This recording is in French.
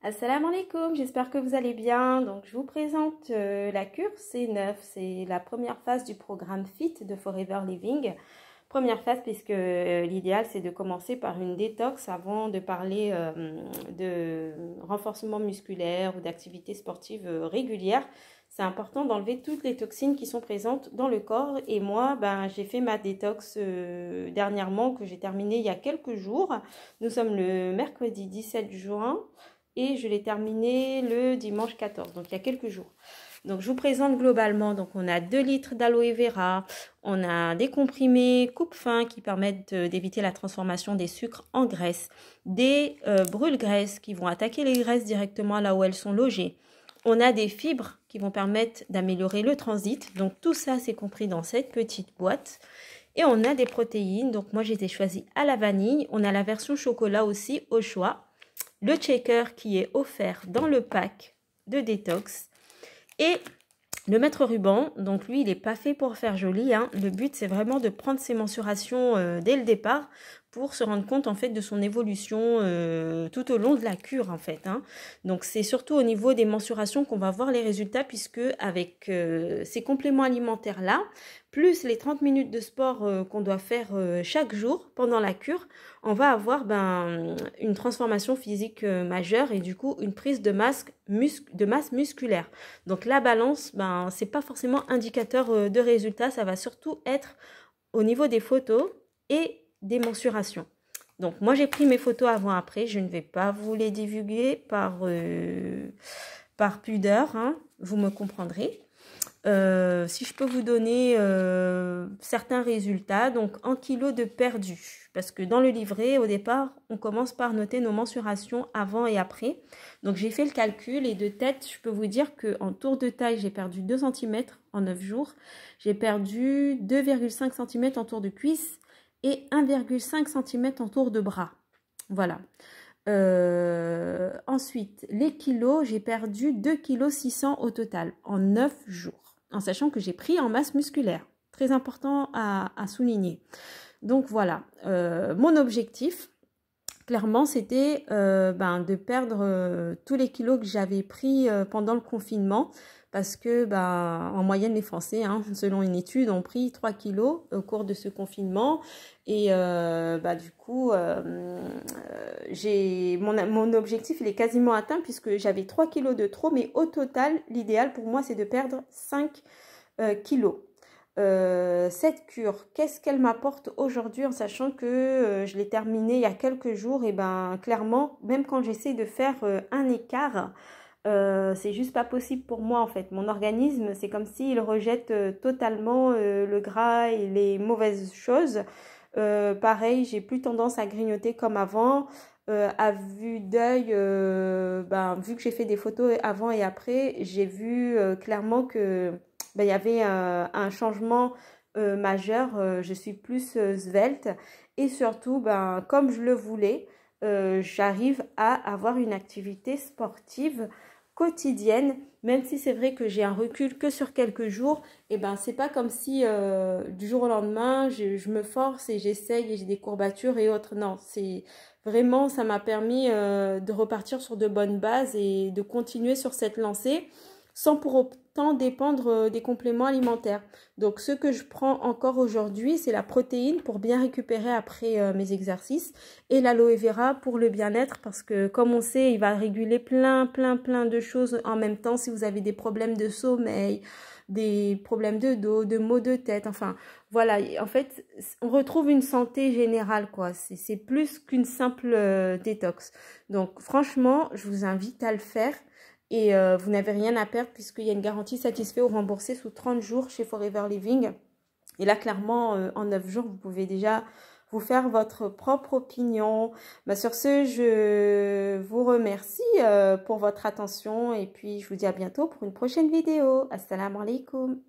Assalamu alaikum, j'espère que vous allez bien. Donc, je vous présente la cure C9. C'est la première phase du programme FIT de Forever Living. Première phase puisque l'idéal c'est de commencer par une détox avant de parler de renforcement musculaire ou d'activité sportive régulière. C'est important d'enlever toutes les toxines qui sont présentes dans le corps. Et moi, j'ai fait ma détox dernièrement que j'ai terminée il y a quelques jours. Nous sommes le mercredi 17 juin. Et je l'ai terminé le dimanche 14, donc il y a quelques jours. Donc je vous présente globalement, donc on a 2 litres d'aloe vera, on a des comprimés coupe-faim qui permettent d'éviter la transformation des sucres en graisse, des brûle-graisses qui vont attaquer les graisses directement là où elles sont logées. On a des fibres qui vont permettre d'améliorer le transit, donc tout ça c'est compris dans cette petite boîte. Et on a des protéines, donc moi j'ai été choisie à la vanille, on a la version chocolat aussi au choix. Le shaker qui est offert dans le pack de détox et le maître ruban, donc lui il n'est pas fait pour faire joli, hein. Le but c'est vraiment de prendre ses mensurations dès le départ pour se rendre compte en fait de son évolution tout au long de la cure en fait, hein. Donc c'est surtout au niveau des mensurations qu'on va voir les résultats puisque avec ces compléments alimentaires là, plus les 30 minutes de sport qu'on doit faire chaque jour pendant la cure, on va avoir une transformation physique majeure et du coup une prise de masse musculaire. Donc la balance, c'est pas forcément indicateur de résultat, ça va surtout être au niveau des photos et des mensurations. Donc moi j'ai pris mes photos avant-après, je ne vais pas vous les divulguer par pudeur, hein, vous me comprendrez. Si je peux vous donner certains résultats, donc en kilos de perdu, parce que dans le livret au départ on commence par noter nos mensurations avant et après, donc j'ai fait le calcul et de tête je peux vous dire qu'en tour de taille j'ai perdu 2 cm en 9 jours, j'ai perdu 2,5 cm en tour de cuisse et 1,5 cm en tour de bras, voilà. Ensuite les kilos, j'ai perdu 2,6 kg au total en 9 jours. En sachant que j'ai pris en masse musculaire. Très important à souligner. Donc voilà, mon objectif, clairement, c'était de perdre tous les kilos que j'avais pris pendant le confinement. Parce que en moyenne, les Français, hein, selon une étude, ont pris 3 kilos au cours de ce confinement. Et du coup, mon objectif, il est quasiment atteint puisque j'avais 3 kilos de trop. Mais au total, l'idéal pour moi, c'est de perdre 5 kilos. Cette cure, qu'est-ce qu'elle m'apporte aujourd'hui en sachant que je l'ai terminée il y a quelques jours. Et clairement, même quand j'essaie de faire un écart, c'est juste pas possible pour moi en fait. Mon organisme, c'est comme s'il rejette totalement le gras et les mauvaises choses. Pareil, j'ai plus tendance à grignoter comme avant. À vue d'œil, vu que j'ai fait des photos avant et après, j'ai vu clairement que il y avait un changement majeur. Je suis plus svelte et surtout, comme je le voulais, j'arrive à avoir une activité sportive quotidienne, même si c'est vrai que j'ai un recul que sur quelques jours. Et c'est pas comme si du jour au lendemain je me force et j'essaye et j'ai des courbatures et autres. Non, c'est vraiment, ça m'a permis de repartir sur de bonnes bases et de continuer sur cette lancée sans pour autant dépendre des compléments alimentaires. Donc ce que je prends encore aujourd'hui, c'est la protéine pour bien récupérer après mes exercices et l'aloe vera pour le bien-être parce que comme on sait, il va réguler plein de choses en même temps. Si vous avez des problèmes de sommeil, des problèmes de dos, de maux de tête, enfin voilà, en fait on retrouve une santé générale quoi, c'est plus qu'une simple détox. Donc franchement, je vous invite à le faire. Et vous n'avez rien à perdre puisqu'il y a une garantie satisfait ou remboursée sous 30 jours chez Forever Living. Et là, clairement, en 9 jours, vous pouvez déjà vous faire votre propre opinion. Sur ce, je vous remercie pour votre attention et puis je vous dis à bientôt pour une prochaine vidéo. Assalamu alaikum.